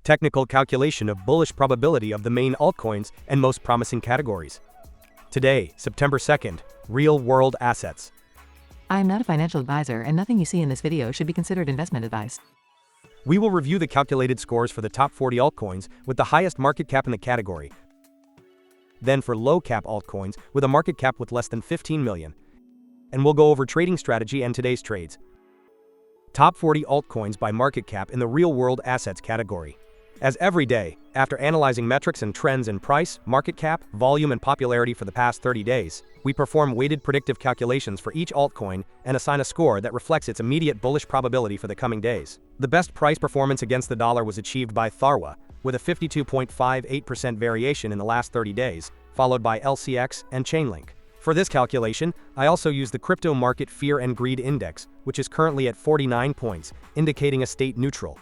Technical calculation of bullish probability of the main altcoins and most promising categories. Today, September 2nd, real-world assets. I am not a financial advisor, and nothing you see in this video should be considered investment advice. We will review the calculated scores for the top 40 altcoins with the highest market cap in the category. Then for low-cap altcoins with a market cap with less than 15 million. And we'll go over trading strategy and today's trades. Top 40 altcoins by market cap in the real-world assets category. As every day, after analyzing metrics and trends in price, market cap, volume and popularity for the past 30 days, we perform weighted predictive calculations for each altcoin and assign a score that reflects its immediate bullish probability for the coming days. The best price performance against the dollar was achieved by THARWA, with a 52.58% variation in the last 30 days, followed by LCX and Chainlink. For this calculation, I also use the Crypto Market Fear and Greed Index, which is currently at 49 points, indicating a state neutral.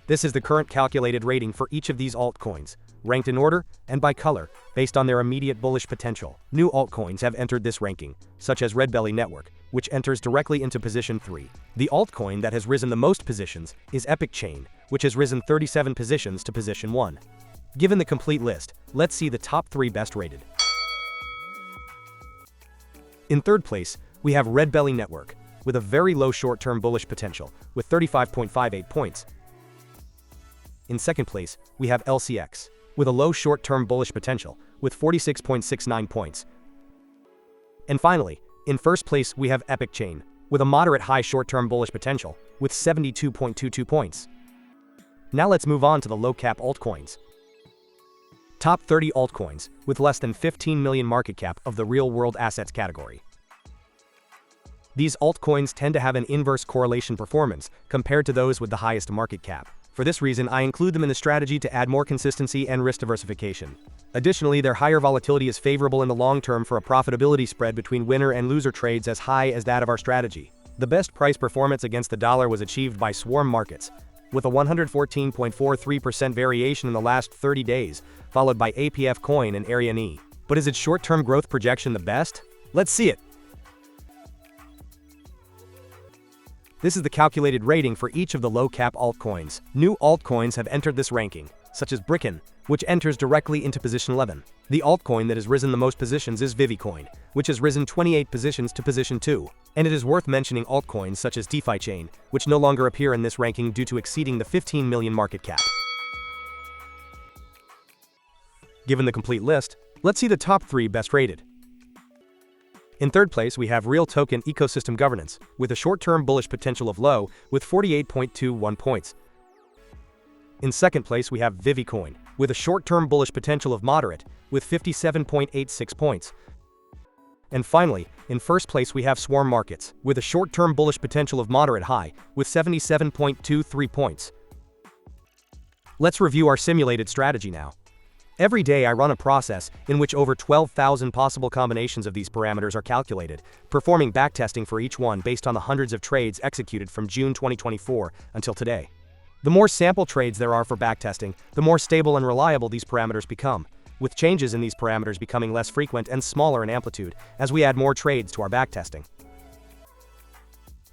This is the current calculated rating for each of these altcoins, ranked in order and by color, based on their immediate bullish potential. New altcoins have entered this ranking, such as Redbelly Network, which enters directly into position 3. The altcoin that has risen the most positions is Epic Chain, which has risen 37 positions to position 1. Given the complete list, let's see the top 3 best rated. In third place, we have Redbelly Network, with a very low short-term bullish potential, with 35.58 points. In second place, we have LCX, with a low short-term bullish potential, with 46.69 points. And finally, in first place we have Epic Chain, with a moderate high short-term bullish potential, with 72.22 points. Now let's move on to the low-cap altcoins. Top 30 altcoins, with less than 15 million market cap of the real-world assets category. These altcoins tend to have an inverse correlation performance compared to those with the highest market cap. For this reason, I include them in the strategy to add more consistency and risk diversification. Additionally, their higher volatility is favorable in the long term for a profitability spread between winner and loser trades as high as that of our strategy. The best price performance against the dollar was achieved by Swarm Markets, with a 114.43% variation in the last 30 days, followed by APF Coin and ARIANE. But is its short-term growth projection the best? Let's see it. This is the calculated rating for each of the low-cap altcoins. New altcoins have entered this ranking, such as Bricken, which enters directly into position 11. The altcoin that has risen the most positions is VIVI COIN, which has risen 28 positions to position 2. And it is worth mentioning altcoins such as DeFi Chain, which no longer appear in this ranking due to exceeding the 15 million market cap. Given the complete list, let's see the top 3 best rated. In third place, we have RealToken Ecosystem Governance, with a short-term bullish potential of low, with 48.21 points. In second place, we have VIVI COIN, with a short-term bullish potential of moderate, with 57.86 points. And finally, in first place, we have Swarm Markets, with a short-term bullish potential of moderate high, with 77.23 points. Let's review our simulated strategy now. Every day I run a process in which over 12,000 possible combinations of these parameters are calculated, performing backtesting for each one based on the hundreds of trades executed from June 2024 until today. The more sample trades there are for backtesting, the more stable and reliable these parameters become, with changes in these parameters becoming less frequent and smaller in amplitude as we add more trades to our backtesting.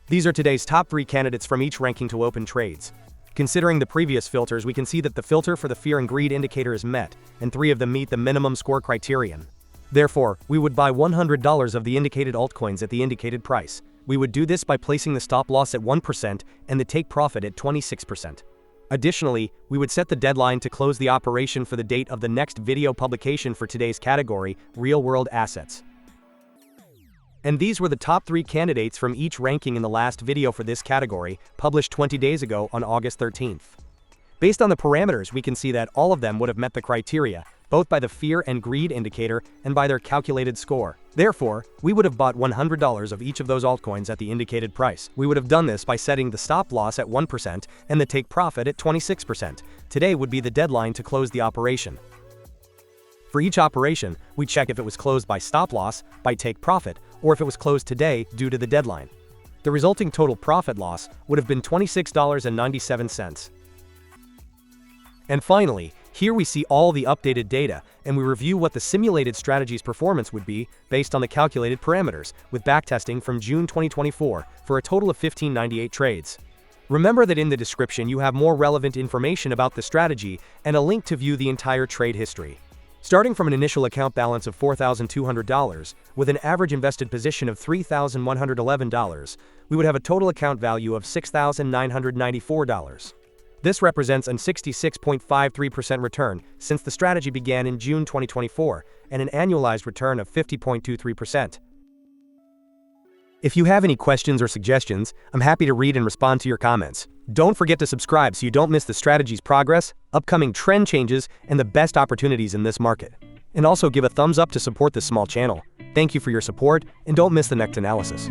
These are today's top 3 candidates from each ranking to open trades. Considering the previous filters, we can see that the filter for the fear and greed indicator is met, and 3 of them meet the minimum score criterion. Therefore, we would buy $100 of the indicated altcoins at the indicated price. We would do this by placing the stop loss at 1% and the take profit at 26%. Additionally, we would set the deadline to close the operation for the date of the next video publication for today's category, real-world assets. And these were the top 3 candidates from each ranking in the last video for this category, published 20 days ago on August 13th. Based on the parameters, we can see that all of them would have met the criteria, both by the fear and greed indicator and by their calculated score. Therefore, we would have bought $100 of each of those altcoins at the indicated price. We would have done this by setting the stop loss at 1% and the take profit at 26%. Today would be the deadline to close the operation. For each operation, we check if it was closed by stop loss, by take profit, or if it was closed today due to the deadline. The resulting total profit loss would have been $26.97. And finally, here we see all the updated data, and we review what the simulated strategy's performance would be based on the calculated parameters, with backtesting from June 2024 for a total of 1598 trades. Remember that in the description you have more relevant information about the strategy and a link to view the entire trade history. Starting from an initial account balance of $4,200, with an average invested position of $3,111, we would have a total account value of $6,994. This represents a 66.53% return since the strategy began in June 2024 and an annualized return of 50.23%. If you have any questions or suggestions, I'm happy to read and respond to your comments. Don't forget to subscribe so you don't miss the strategy's progress, upcoming trend changes, and the best opportunities in this market. And also give a thumbs up to support this small channel. Thank you for your support, and don't miss the next analysis.